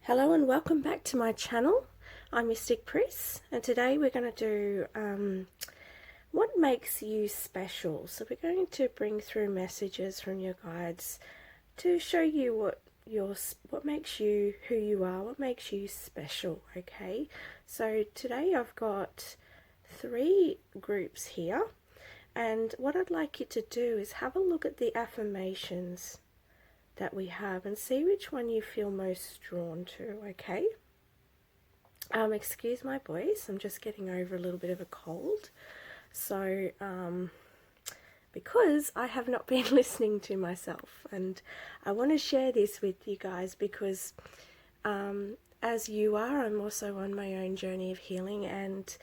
Hello and welcome back to my channel. I'm Mystic Priest, and today we're going to do what makes you special. So we're going to bring through messages from your guides to show you what makes you who you are, what makes you special. Okay, so today I've got 3 groups here, and what I'd like you to do is have a look at the affirmations that we have and see which one you feel most drawn to. Okay, excuse my voice, I'm just getting over a little bit of a cold, so because I have not been listening to myself, and I want to share this with you guys because as you are, I'm also on my own journey of healing, and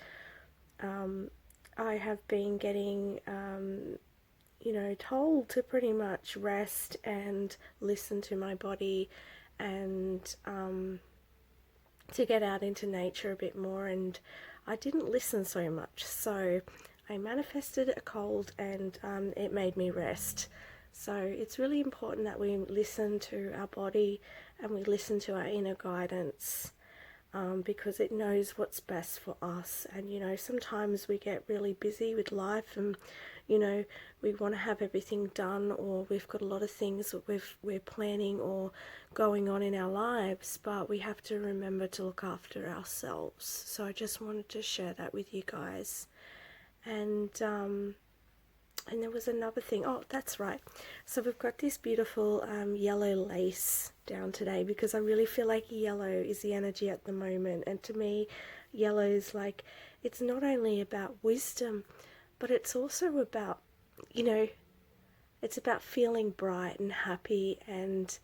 I have been getting told to pretty much rest and listen to my body, and to get out into nature a bit more, and I didn't listen so much, so I manifested a cold, and it made me rest. So it's really important that we listen to our body and we listen to our inner guidance, because it knows what's best for us. And sometimes we get really busy with life, and we want to have everything done, or we've got a lot of things that we're planning or going on in our lives, but we have to remember to look after ourselves. So I just wanted to share that with you guys. And there was another thing. Oh, that's right. So we've got this beautiful yellow lace down today because I really feel like yellow is the energy at the moment. And to me, yellow is like, it's not only about wisdom, but it's also about, it's about feeling bright and happy. And,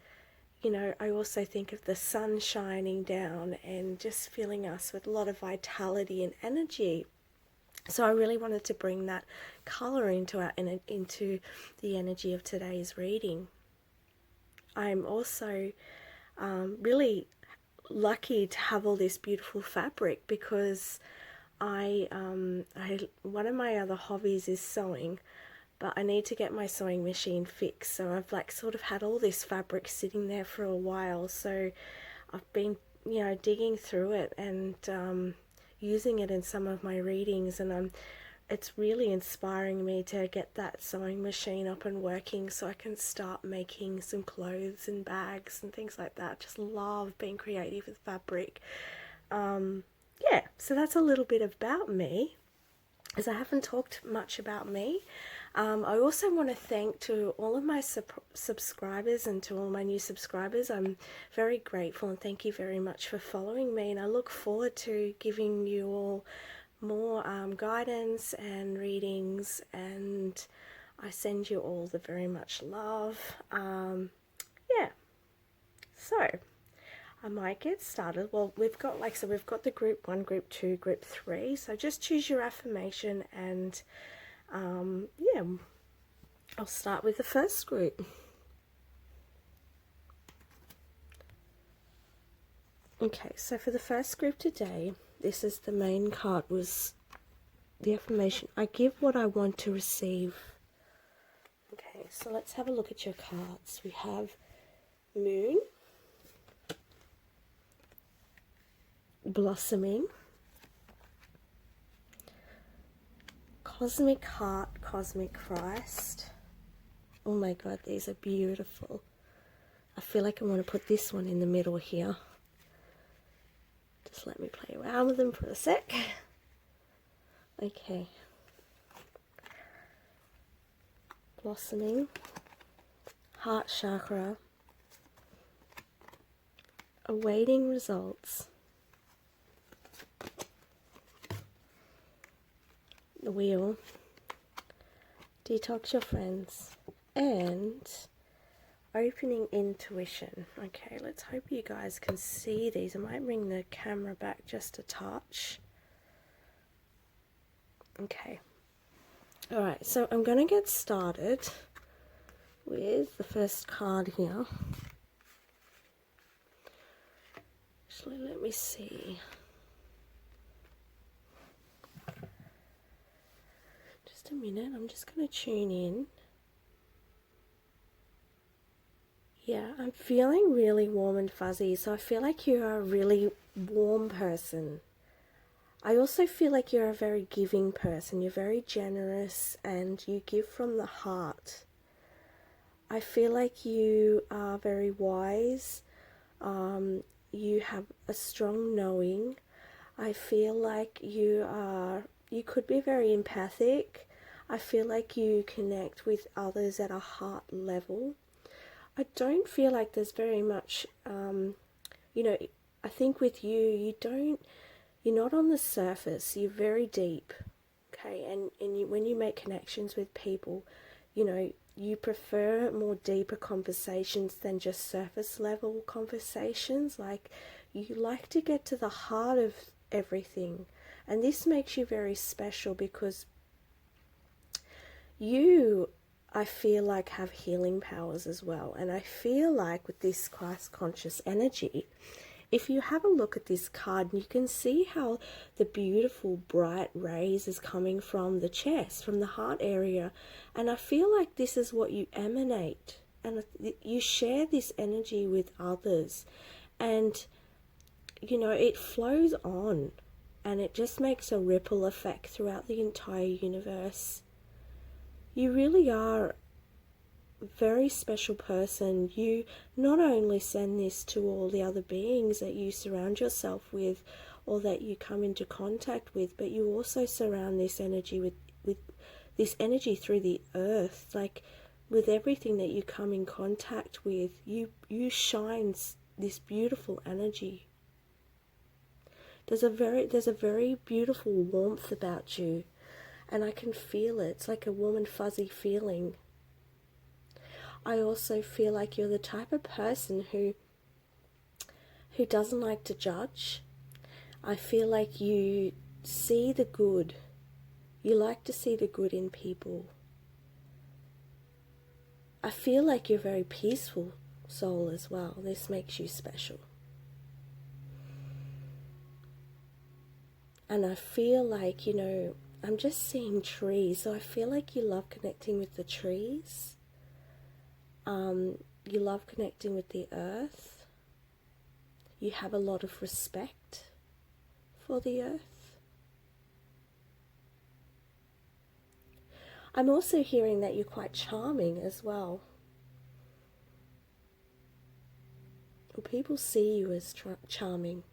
I also think of the sun shining down and just filling us with a lot of vitality and energy. So I really wanted to bring that color into the energy of today's reading. I'm also really lucky to have all this beautiful fabric because one of my other hobbies is sewing, but I need to get my sewing machine fixed. So I've sort of had all this fabric sitting there for a while. So I've been digging through it and using it in some of my readings, and it's really inspiring me to get that sewing machine up and working so I can start making some clothes and bags and things like that. Just love being creative with fabric. Yeah, so that's a little bit about me, as I haven't talked much about me. I also want to thank to all of my subscribers and to all my new subscribers. I'm very grateful and thank you very much for following me, and I look forward to giving you all more guidance and readings, and I send you all the very much love. Yeah, so I might get started. Well, we've got the group 1, group 2, group 3. So just choose your affirmation, and yeah, I'll start with the first group. Okay, so for the first group today, this is the main card, was the affirmation: I give what I want to receive. Okay, so let's have a look at your cards. We have Moon, Blossoming, Cosmic Heart, Cosmic Christ. Oh my god, these are beautiful. I feel like I want to put this one in the middle here. Just let me play around with them for a sec. Okay. Blossoming, Heart Chakra, Awaiting Results, the Wheel, Detox Your Friends, and Opening Intuition. Okay, let's hope you guys can see these. I might bring the camera back just a touch. Okay. Alright, so I'm going to get started with the first card here. Actually, let me see. Just a minute, I'm just going to tune in. Yeah, I'm feeling really warm and fuzzy, so I feel like you're a really warm person. I also feel like you're a very giving person. You're very generous and you give from the heart. I feel like you are very wise. You have a strong knowing. I feel like you could be very empathic. I feel like you connect with others at a heart level. I don't feel like there's very much, you know, I think with you, you're not on the surface, you're very deep, okay? And when you make connections with people, you prefer more deeper conversations than just surface level conversations. Like, you like to get to the heart of everything. And this makes you very special because you, I feel like, have healing powers as well. And I feel like with this Christ conscious energy, if you have a look at this card, you can see how the beautiful bright rays is coming from the chest, from the heart area. And I feel like this is what you emanate. And you share this energy with others. And, it flows on. And it just makes a ripple effect throughout the entire universe. You really are very special person. You not only send this to all the other beings that you surround yourself with or that you come into contact with, but you also surround this energy with this energy through the earth. Like, with everything that you come in contact with, you shine this beautiful energy. There's a very beautiful warmth about you, and I can feel it. It's like a warm and fuzzy feeling. I also feel like you're the type of person who doesn't like to judge. I feel like you see the good. You like to see the good in people. I feel like you're a very peaceful soul as well. This makes you special. And I feel like, I'm just seeing trees. So I feel like you love connecting with the trees. You love connecting with the earth. You have a lot of respect for the earth. I'm also hearing that you're quite charming as well. People see you as charming.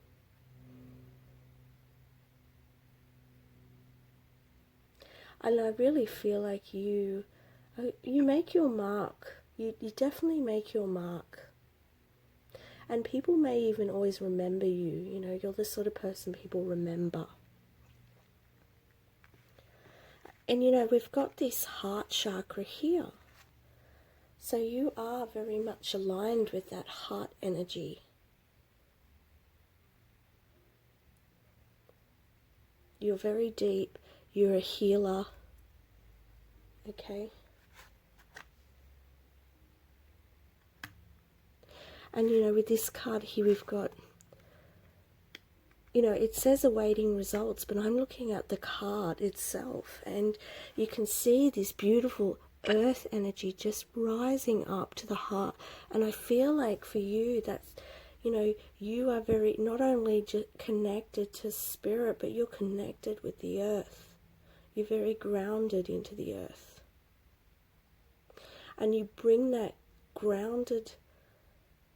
And I really feel like you make your mark. You definitely make your mark. And people may even always remember you. You're the sort of person people remember. And we've got this heart chakra here. So you are very much aligned with that heart energy. You're very deep. You're a healer. Okay? And with this card here, we've got, it says awaiting results, but I'm looking at the card itself, and you can see this beautiful earth energy just rising up to the heart. And I feel like for you, that's, you are very, not only connected to spirit, but you're connected with the earth. You're very grounded into the earth. And you bring that grounded,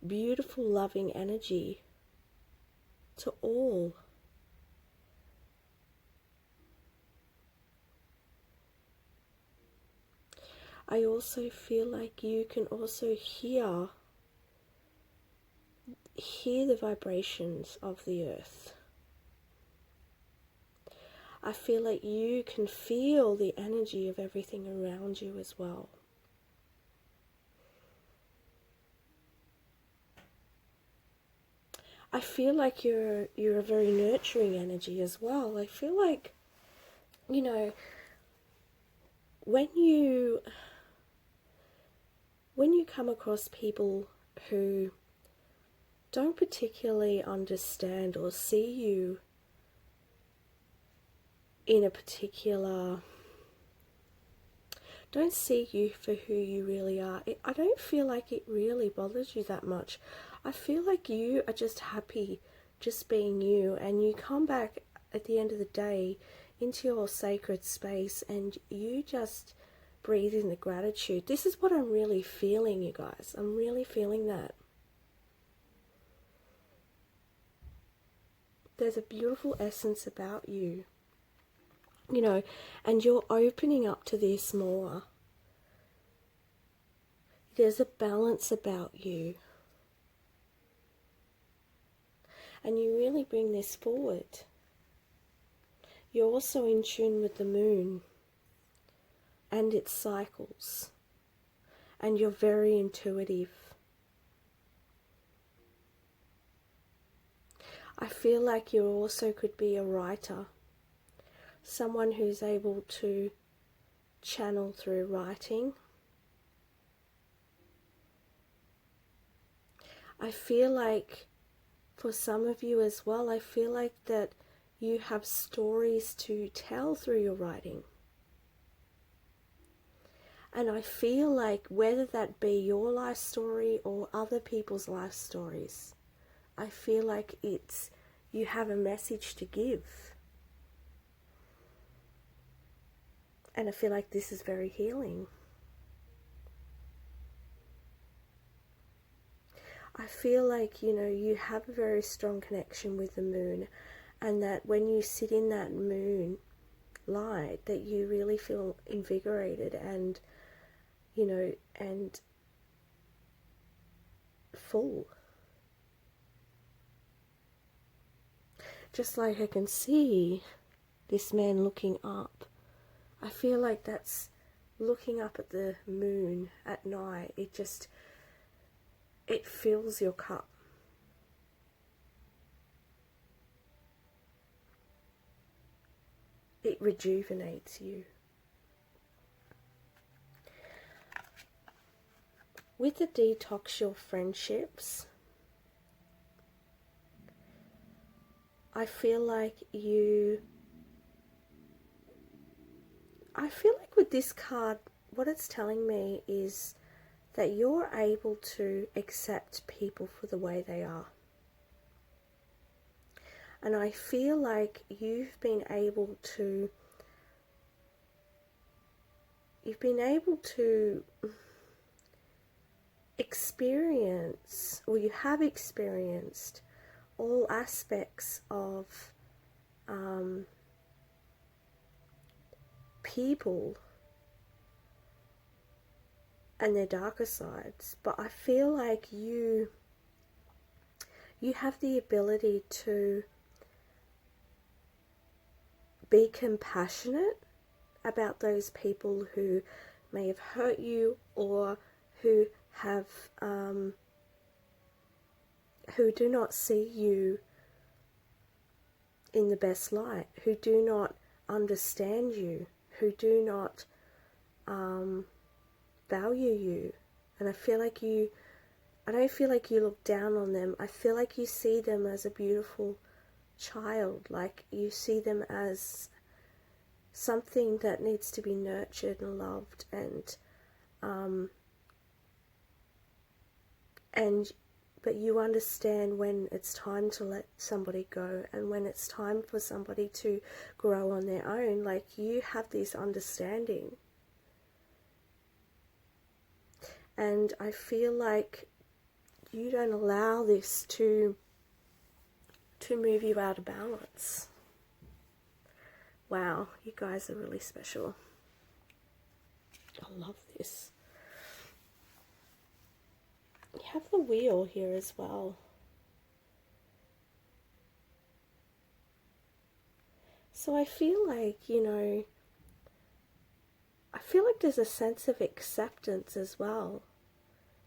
beautiful, loving energy to all. I also feel like you can also hear the vibrations of the earth. I feel like you can feel the energy of everything around you as well. I feel like you're a very nurturing energy as well. I feel like, when you come across people who don't particularly understand or see you in a particular, don't see you for who you really are. I don't feel like it really bothers you that much. I feel like you are just happy just being you, and you come back at the end of the day into your sacred space and you just breathe in the gratitude. This is what I'm really feeling, you guys. I'm really feeling that. There's a beautiful essence about you, you know, and you're opening up to this more. There's a balance about you. And you really bring this forward. You're also in tune with the moon and its cycles. And you're very intuitive. I feel like you also could be a writer. Someone who's able to channel through writing. I feel like for some of you as well, I feel like that you have stories to tell through your writing. And I feel like whether that be your life story or other people's life stories, I feel like you have a message to give. And I feel like this is very healing. I feel like, you know, you have a very strong connection with the moon, and that when you sit in that moon light, that you really feel invigorated and, you know, and full. Just like I can see this man looking up. I feel like that's looking up at the moon at night. It fills your cup. It rejuvenates you. With the detox your friendships, I feel like with this card, what it's telling me is that you're able to accept people for the way they are. And I feel like you've been able to experience, or you have experienced, all aspects of people and their darker sides. But I feel like you have the ability to be compassionate about those people who may have hurt you, or who have who do not see you in the best light, who do not understand you, who do not value you. And I don't feel like you look down on them. I feel like you see them as a beautiful child, like you see them as something that needs to be nurtured and loved, but you understand when it's time to let somebody go, and when it's time for somebody to grow on their own. Like, you have this understanding. And I feel like you don't allow this to move you out of balance. Wow, you guys are really special. I love this. You have the wheel here as well. So I feel like, there's a sense of acceptance as well.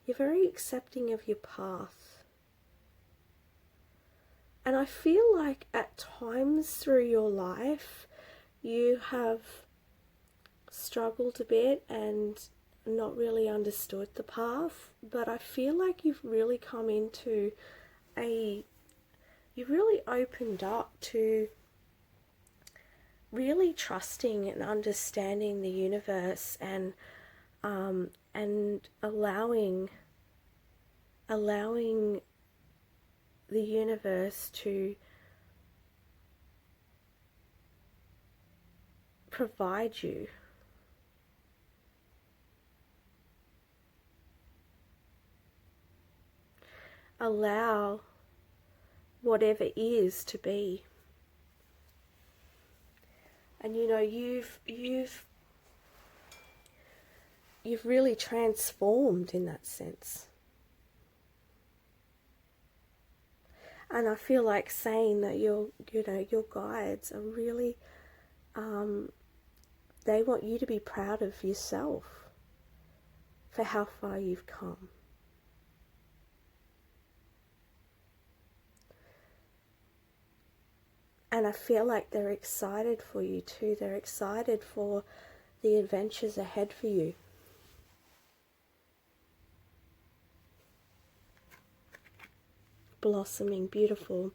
You're very accepting of your path. And I feel like at times through your life, you have struggled a bit and not really understood the path, but I feel like you've really come into you really opened up to really trusting and understanding the universe, and and allowing the universe to provide you. Allow whatever is to be. And you know, you've really transformed in that sense. And I feel like saying that your guides are really, they want you to be proud of yourself for how far you've come. And I feel like they're excited for you too. They're excited for the adventures ahead for you. Blossoming, beautiful.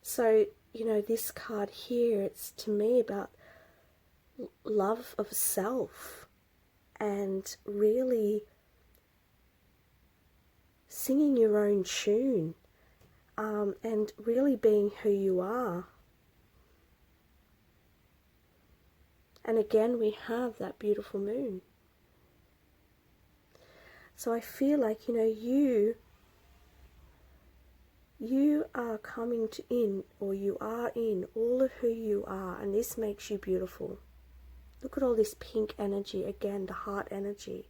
So, you know, this card here, it's to me about love of self and really singing your own tune, and really being who you are. And again, we have that beautiful moon. So I feel like, you know, you are coming in, or you are in all of who you are, and this makes you beautiful. Look at all this pink energy, again, the heart energy.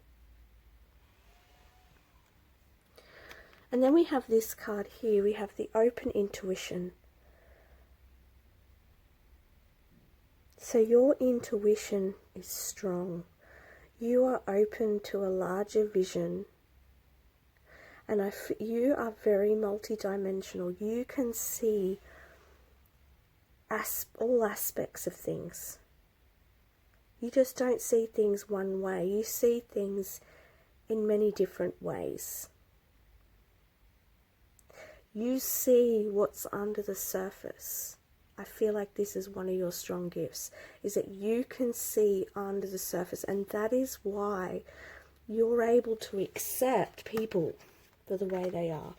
And then we have this card here, we have the open intuition. So your intuition is strong. You are open to a larger vision. And you are very multidimensional. You can see all aspects of things. You just don't see things one way. You see things in many different ways. You see what's under the surface. I feel like this is one of your strong gifts, is that you can see under the surface, and that is why you're able to accept people for the way they are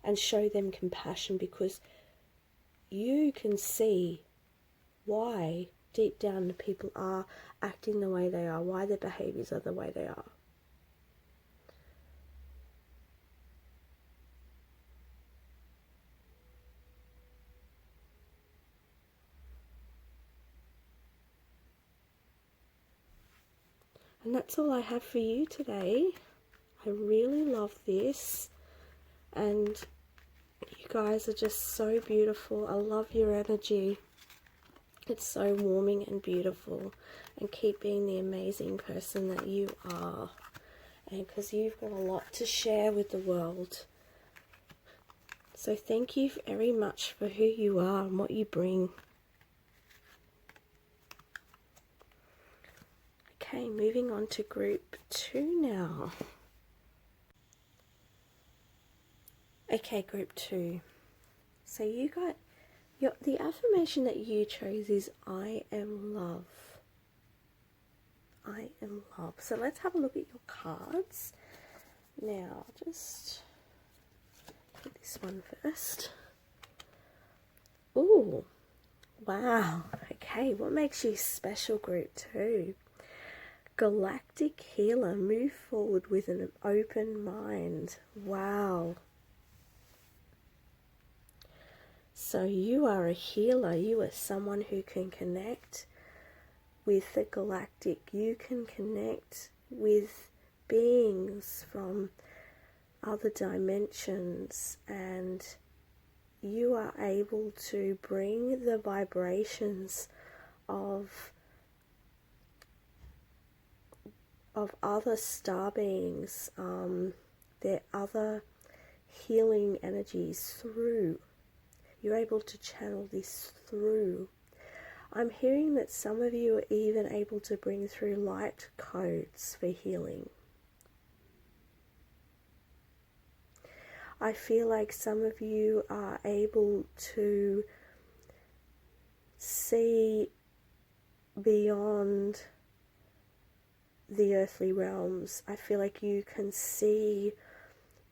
and show them compassion, because you can see why deep down the people are acting the way they are, why their behaviors are the way they are. And that's all I have for you today. I really love this, and you guys are just so beautiful. I love your energy. It's so warming and beautiful, and keep being the amazing person that you are, and because you've got a lot to share with the world. So thank you very much for who you are and what you bring. Okay, moving on to group 2 now. Okay, group 2. So you got the affirmation that you chose is I am love. I am love. So let's have a look at your cards. Now, just put this one first. Ooh, wow. Okay, what makes you special, group 2? Galactic healer, move forward with an open mind. Wow. So you are a healer. You are someone who can connect with the galactic. You can connect with beings from other dimensions, and you are able to bring the vibrations of other star beings, their other healing energies through. You're able to channel this through. I'm hearing that some of you are even able to bring through light codes for healing. I feel like some of you are able to see beyond the earthly realms. I feel like you can see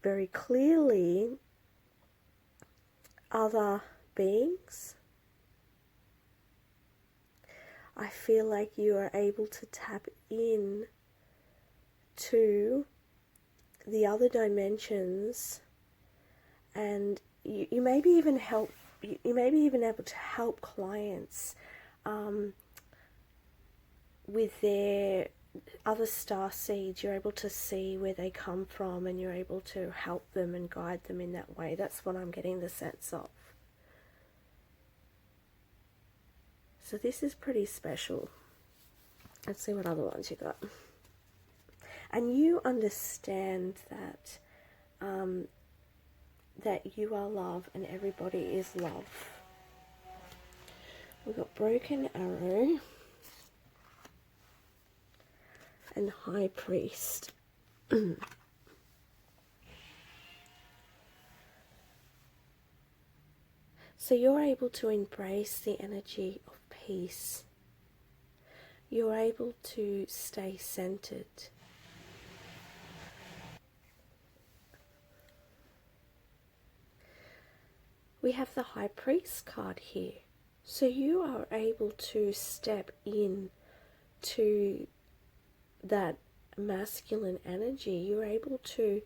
very clearly other beings. I feel like you are able to tap in to the other dimensions, and you may be even you may be even able to help clients with their other star seeds. You're able to see where they come from, and you're able to help them and guide them in that way. That's what I'm getting the sense of. So this is pretty special. Let's see what other ones you got. And you understand that that you are love and everybody is love. We've got Broken Arrow and High Priest. So you're able to embrace the energy of peace. You're able to stay centered. We have the High Priest card here. So you are able to step in to that masculine energy. You're able to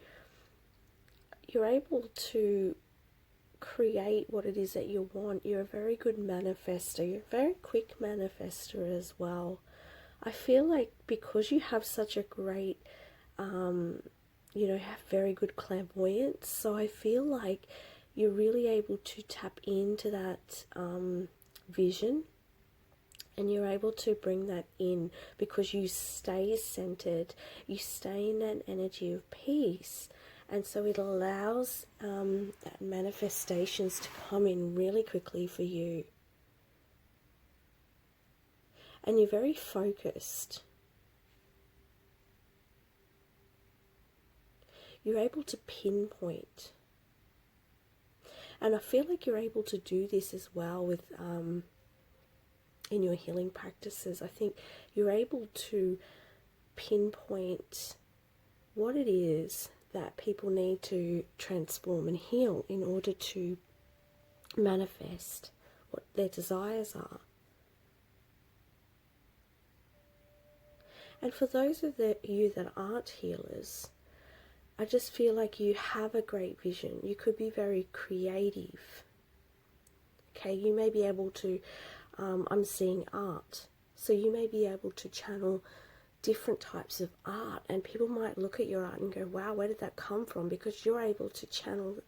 create what it is that you want. You're a very good manifester. You're a very quick manifester as well. I feel like because you have such a great, have very good clairvoyance, so I feel like you're really able to tap into that vision, and you're able to bring that in because you stay centered, you stay in that energy of peace, and so it allows that manifestations to come in really quickly for you. And you're very focused. You're able to pinpoint. And I feel like you're able to do this as well with in your healing practices. I think you're able to pinpoint what it is that people need to transform and heal in order to manifest what their desires are. And for those of you that aren't healers, I just feel like you have a great vision. You could be very creative. Okay, you may be able to, I'm seeing art. So you may be able to channel different types of art, and people might look at your art and go, wow, where did that come from? Because you're able to channel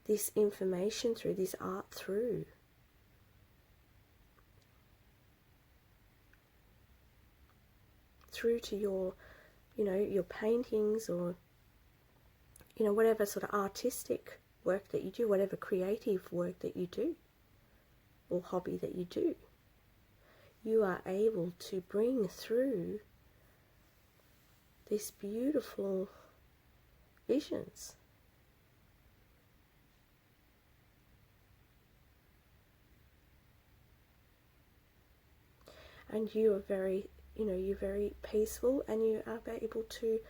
this information through, this art through. Through to your paintings, or whatever sort of artistic work that you do, whatever creative work that you do or hobby that you do, you are able to bring through these beautiful visions. And you are very, you're very peaceful, and you are able to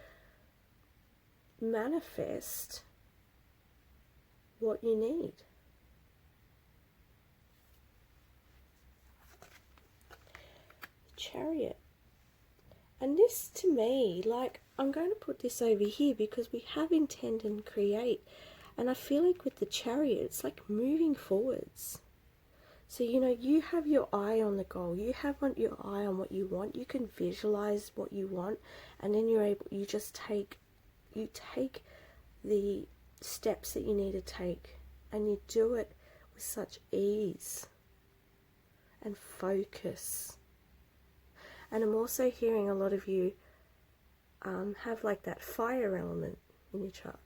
manifest what you need. Chariot. And this, to me, like, I'm going to put this over here because we have intend and create, and I feel like with the Chariot, it's like moving forwards. So you have your eye on the goal, you have your eye on what you want, you can visualize what you want, and then you take the steps that you need to take, and you do it with such ease and focus. And I'm also hearing a lot of you have like that fire element in your chart.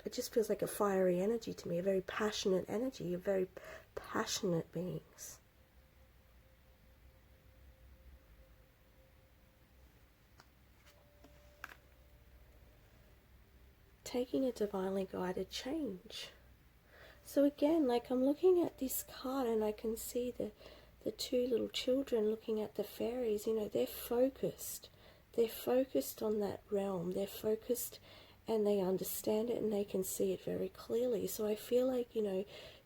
It just feels like a fiery energy to me, a very passionate energy. You're very passionate beings. Taking a divinely guided change. So again, like, I'm looking at this card and I can see the two little children looking at the fairies, they're focused. They're focused on that realm. They're focused and they understand it and they can see it very clearly. So I feel like,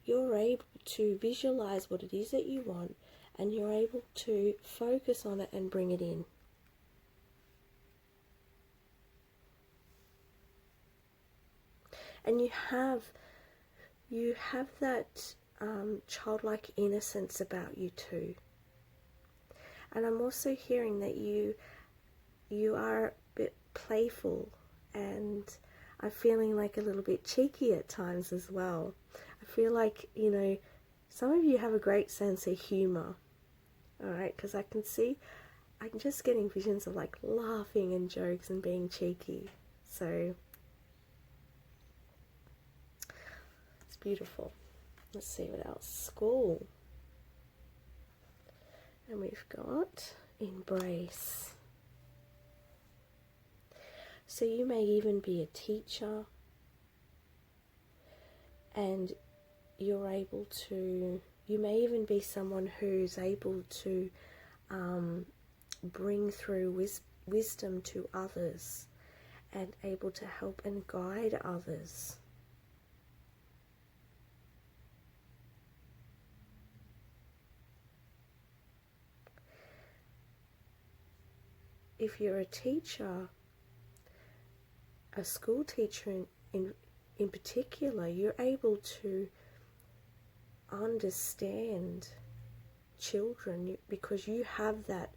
you're able to visualize what it is that you want and you're able to focus on it and bring it in. And you have that childlike innocence about you too. And I'm also hearing that you are a bit playful, and I'm feeling like a little bit cheeky at times as well. I feel like, some of you have a great sense of humour, alright, because I'm just getting visions of like laughing and jokes and being cheeky. So it's beautiful. Let's see what else. School. And we've got embrace. So you may even be a teacher and you may even be someone who's able to bring through wisdom to others and able to help and guide others. If you're a teacher, a school teacher in particular, you're able to understand children because you have that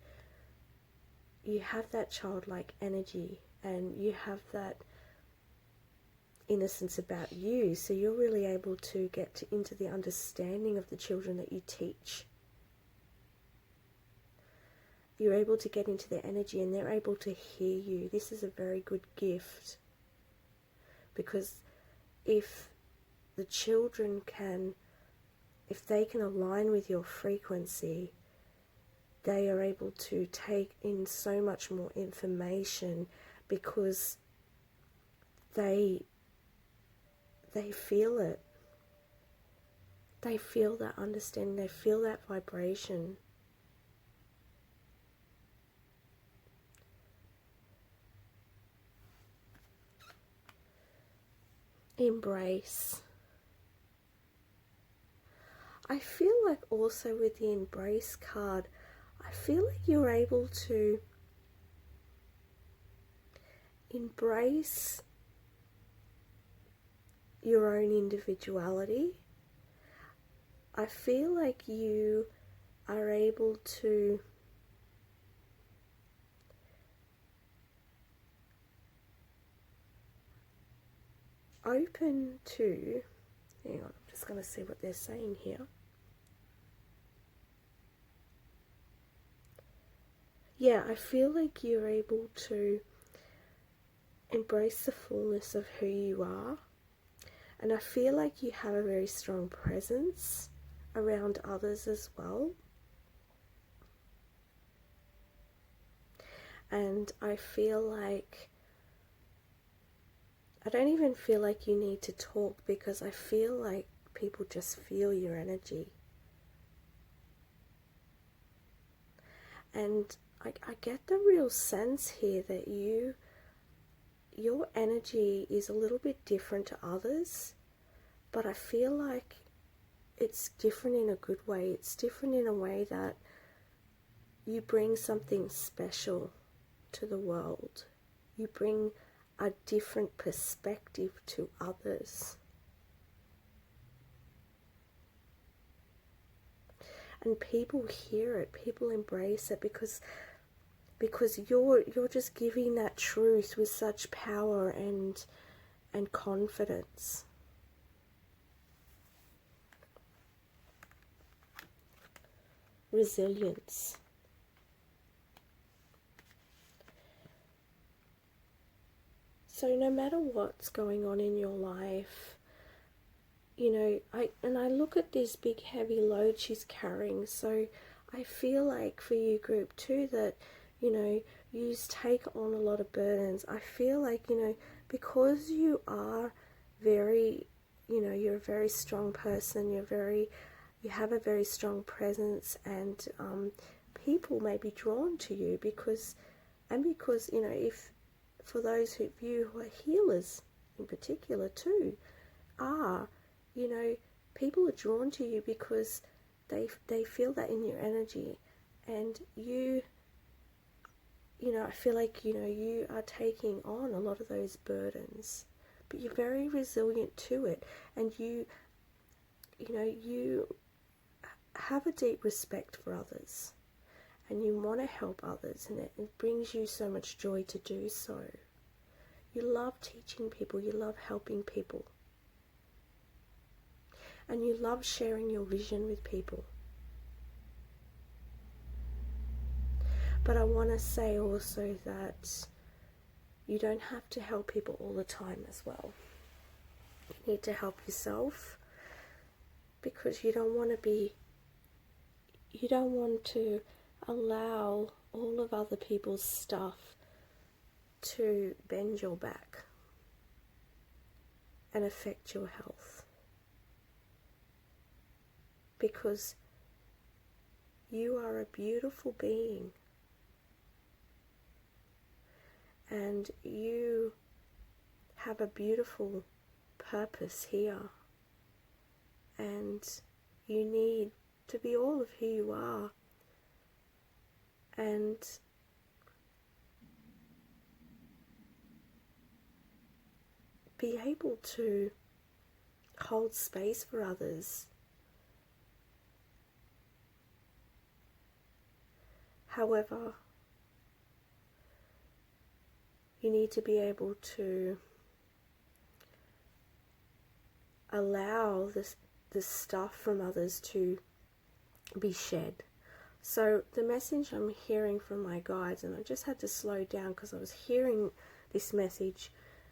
childlike energy and you have that innocence about you, so you're really able to get into the understanding of the children that you teach. You're able to get into their energy and they're able to hear you. This is a very good gift, because if the children if they can align with your frequency, they are able to take in so much more information because they feel it. They feel that understanding, they feel that vibration. Embrace. I feel like also with the embrace card, I feel like you're able to embrace your own individuality. I feel like you are able to open to, hang on, I'm just going to see what they're saying here. Yeah, I feel like you're able to embrace the fullness of who you are, and I feel like you have a very strong presence around others as well. And I feel like I don't even feel like you need to talk, because I feel like people just feel your energy. And I get the real sense here that your energy is a little bit different to others, but I feel like it's different in a good way. It's different in a way that you bring something special to the world. You bring a different perspective to others. And people hear it, people embrace it, because you're just giving that truth with such power and confidence. Resilience. So no matter what's going on in your life, I look at this big heavy load she's carrying, so I feel like for you group 2 that, you take on a lot of burdens. I feel like, because you are very, you're a very strong person, you're you have a very strong presence, and people may be drawn to you because, you know, if for those of you who are healers in particular too, you know, people are drawn to you because they feel that in your energy, and you know, I feel like, you know, you are taking on a lot of those burdens, but you're very resilient to it, and you know, you have a deep respect for others, and you want to help others, and it brings you so much joy to do so. You love teaching people, you love helping people, and you love sharing your vision with people. But I want to say also that you don't have to help people all the time as well. You need to help yourself, because you don't want to allow all of other people's stuff to bend your back and affect your health, because you are a beautiful being, and you have a beautiful purpose here, and you need to be all of who you are, and be able to hold space for others. However, you need to be able to allow this stuff from others to be shed. So the message I'm hearing from my guides, and I just had to slow down because I was hearing this message.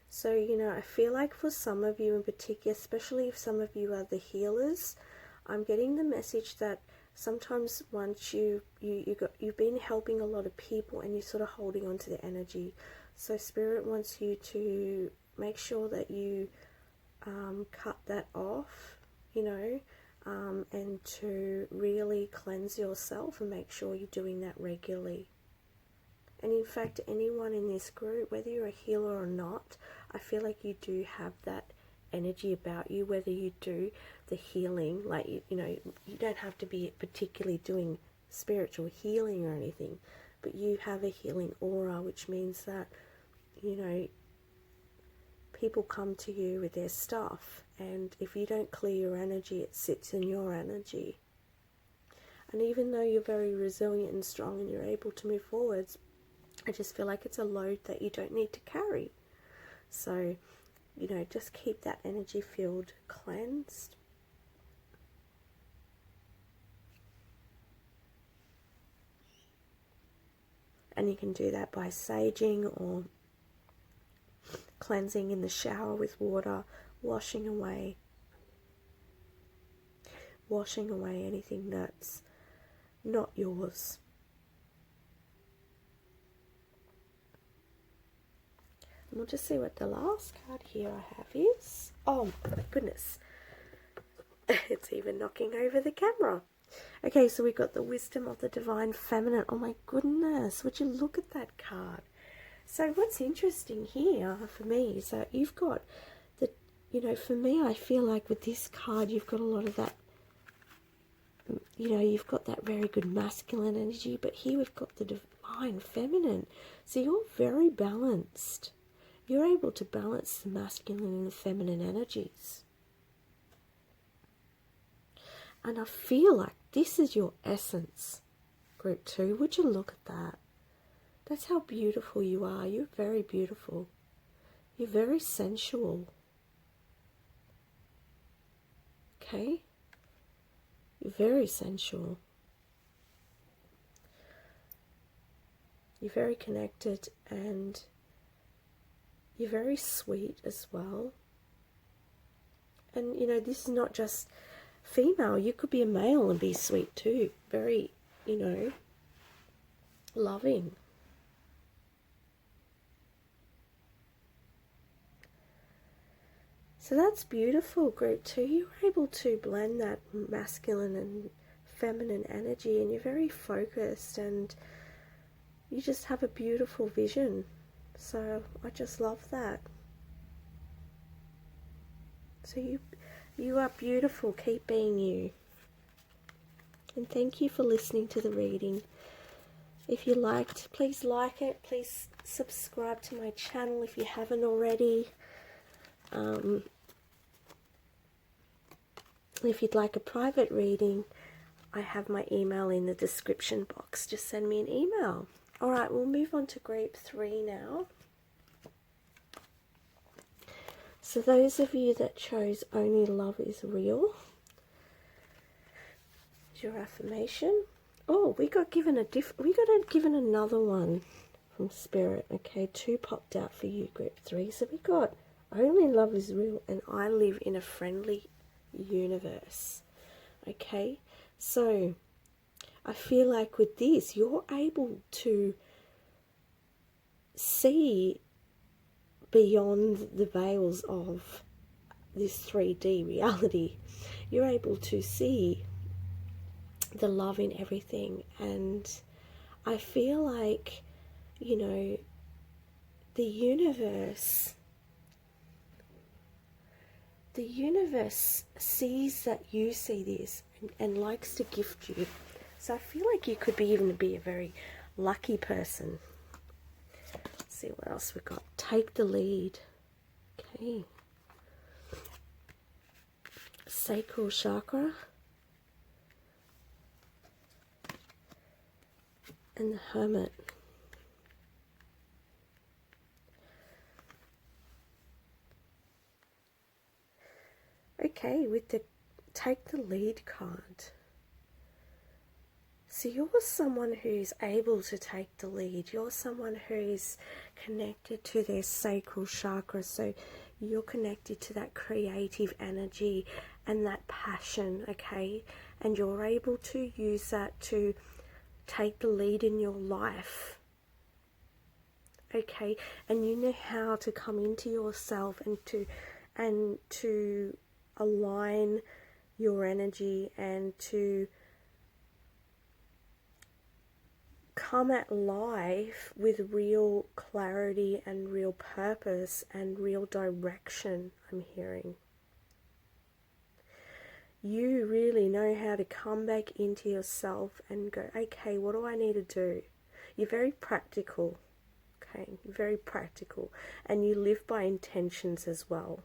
So, you know, I feel like for some of you in particular, especially if some of you are the healers, I'm getting the message that sometimes once you've been helping a lot of people and you're sort of holding on to the energy. So Spirit wants you to make sure that you cut that off, you know, and to really cleanse yourself and make sure you're doing that regularly. And in fact, anyone in this group, whether you're a healer or not, I feel like you do have that energy about you, whether you do the healing, like, you know, you don't have to be particularly doing spiritual healing or anything, but you have a healing aura, which means that, you know, people come to you with their stuff, and if you don't clear your energy, it sits in your energy. And even though you're very resilient and strong and you're able to move forwards, I just feel like it's a load that you don't need to carry. So, you know, just keep that energy field cleansed. And you can do that by saging or cleansing in the shower with water, washing away anything that's not yours. And we'll just see what the last card here I have is. Oh my goodness. It's even knocking over the camera. Okay, so we've got the Wisdom of the Divine Feminine. Oh my goodness, would you look at that card? So what's interesting here for me is that you've got the, you know, for me, I feel like with this card, you've got a lot of that, you know, you've got that very good masculine energy, but here we've got the Divine Feminine. So you're very balanced. You're able to balance the masculine and the feminine energies. And I feel like this is your essence, Group 2. Would you look at that? That's how beautiful you are. You're very beautiful. You're very sensual. Okay? You're very sensual. You're very connected, and you're very sweet as well. And, you know, this is not just female. You could be a male and be sweet too. Very, you know, loving. So that's beautiful, group 2. You're able to blend that masculine and feminine energy, and you're very focused, and you just have a beautiful vision. So I just love that. So you are beautiful. Keep being you. And thank you for listening to the reading. If you liked, please like it. Please subscribe to my channel if you haven't already. If you'd like a private reading, I have my email in the description box. Just send me an email. Alright, we'll move on to group 3 now. So those of you that chose Only Love is Real, is your affirmation. Oh, we got given another one from Spirit. Okay, 2 popped out for you, group 3. So we got Only Love is Real and I Live in a Friendly Universe. Okay, so I feel like with this, you're able to see beyond the veils of this 3D reality. You're able to see the love in everything, and I feel like, you know, the universe sees that you see this and likes to gift you. So I feel like you could even be a very lucky person. Let's see what else we got. Take the lead. Okay. Sacral chakra. And the Hermit. Okay, with the Take the Lead card. So you're someone who's able to take the lead. You're someone who's connected to their sacral chakra. So you're connected to that creative energy and that passion, okay? And you're able to use that to take the lead in your life, okay? And you know how to come into yourself and to align your energy and to come at life with real clarity and real purpose and real direction, I'm hearing. You really know how to come back into yourself and go, okay, what do I need to do? You're very practical, okay? You're very practical, and you live by intentions as well.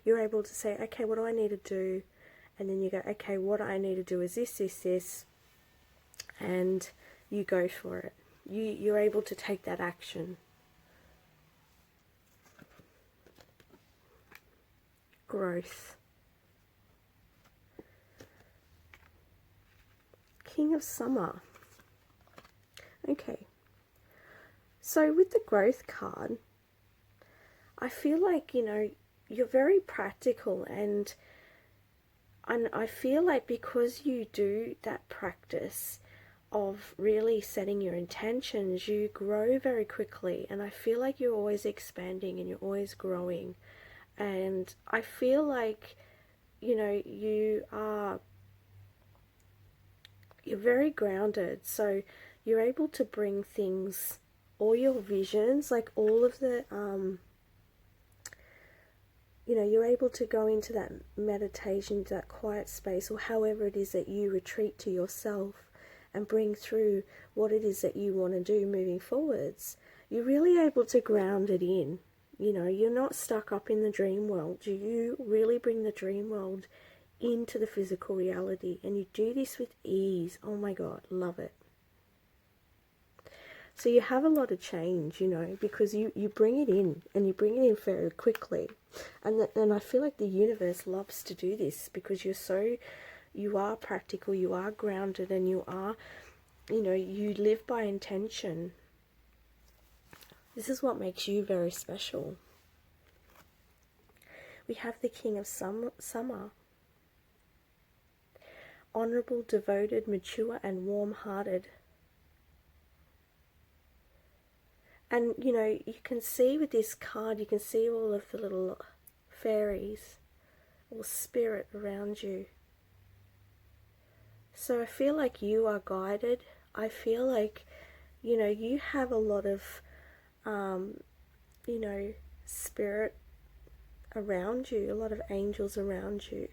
You're able to say, okay, what do I need to do? And then you go, okay, what I need to do is this, and you go for it. You're able to take that action. Growth. King of Summer. Okay. So with the Growth card, I feel like, you know, you're very practical, and I feel like because you do that practice of really setting your intentions, you grow very quickly, and I feel like you're always expanding and you're always growing. And I feel like, you know, you're very grounded, so you're able to bring things, all your visions, like all of the you know, you're able to go into that meditation, that quiet space, or however it is that you retreat to yourself and bring through what it is that you want to do moving forwards. You're really able to ground it in. You know, you're not stuck up in the dream world. You really bring the dream world into the physical reality, and you do this with ease. Oh my God, love it. So you have a lot of change, you know, because you bring it in, and you bring it in very quickly. And I feel like the universe loves to do this because you are practical, you are grounded, and you are, you know, you live by intention. This is what makes you very special. We have the King of Summer. Honourable, devoted, mature, and warm-hearted. And, you know, you can see with this card, you can see all of the little fairies or spirit around you. So I feel like you are guided. I feel like, you know, you have a lot of, you know, spirit around you, a lot of angels around you,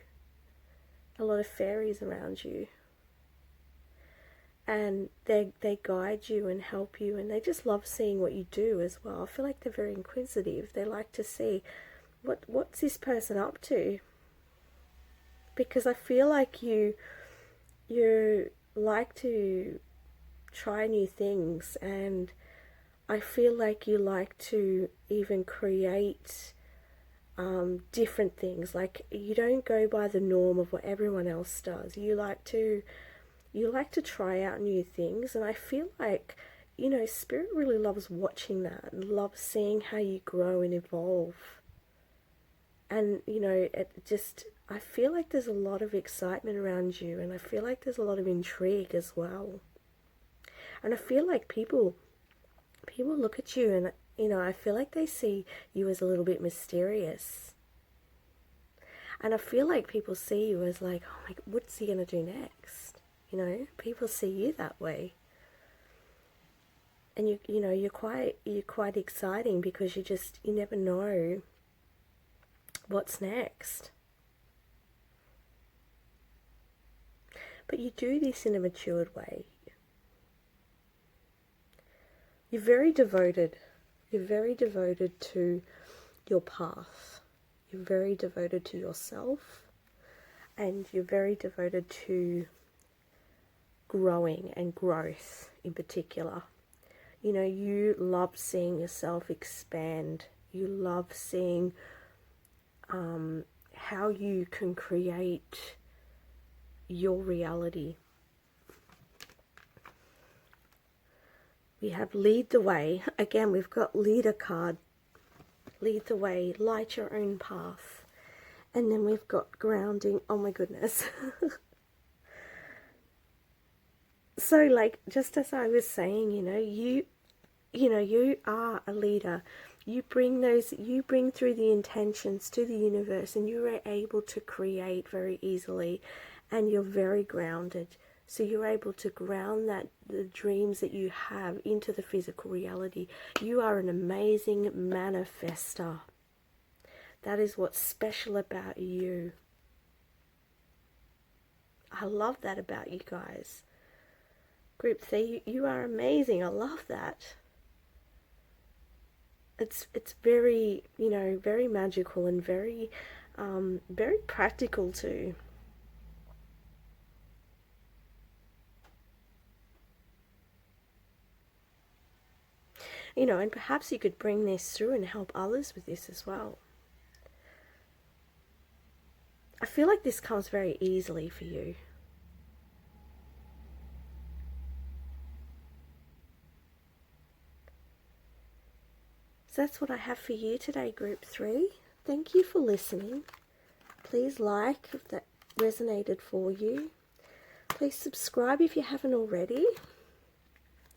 a lot of fairies around you. And they guide you and help you, and they just love seeing what you do as well. I feel like they're very inquisitive. They like to see what's this person up to, because I feel like you like to try new things, and I feel like you like to even create different things. Like, you don't go by the norm of what everyone else does. You like to try out new things, and I feel like, you know, Spirit really loves watching that and loves seeing how you grow and evolve. And, you know, I feel like there's a lot of excitement around you, and I feel like there's a lot of intrigue as well. And I feel like people look at you, and, you know, I feel like they see you as a little bit mysterious. And I feel like people see you as like, oh my, what's he going to do next? You know, people see you that way. And you know, you're quite exciting, because you never know what's next. But you do this in a matured way. You're very devoted. You're very devoted to your path. You're very devoted to yourself. And you're very devoted to growing and growth in particular. You know, you love seeing yourself expand. You love seeing how you can create your reality. We have lead the way. Again, we've got leader card. Lead the way, light your own path. And then we've got grounding. Oh my goodness. So, like, just as I was saying, you know, you are a leader. You bring through the intentions to the universe, and you are able to create very easily, and you're very grounded. So you're able to ground the dreams that you have into the physical reality. You are an amazing manifester. That is what's special about you. I love that about you guys. Group 3, you are amazing. I love that. It's very, you know, very magical, and very practical too. You know, and perhaps you could bring this through and help others with this as well. I feel like this comes very easily for you. So that's what I have for you today, Group 3. Thank you for listening. Please like if that resonated for you. Please subscribe if you haven't already.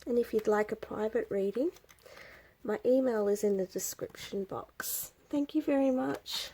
And if you'd like a private reading, my email is in the description box. Thank you very much.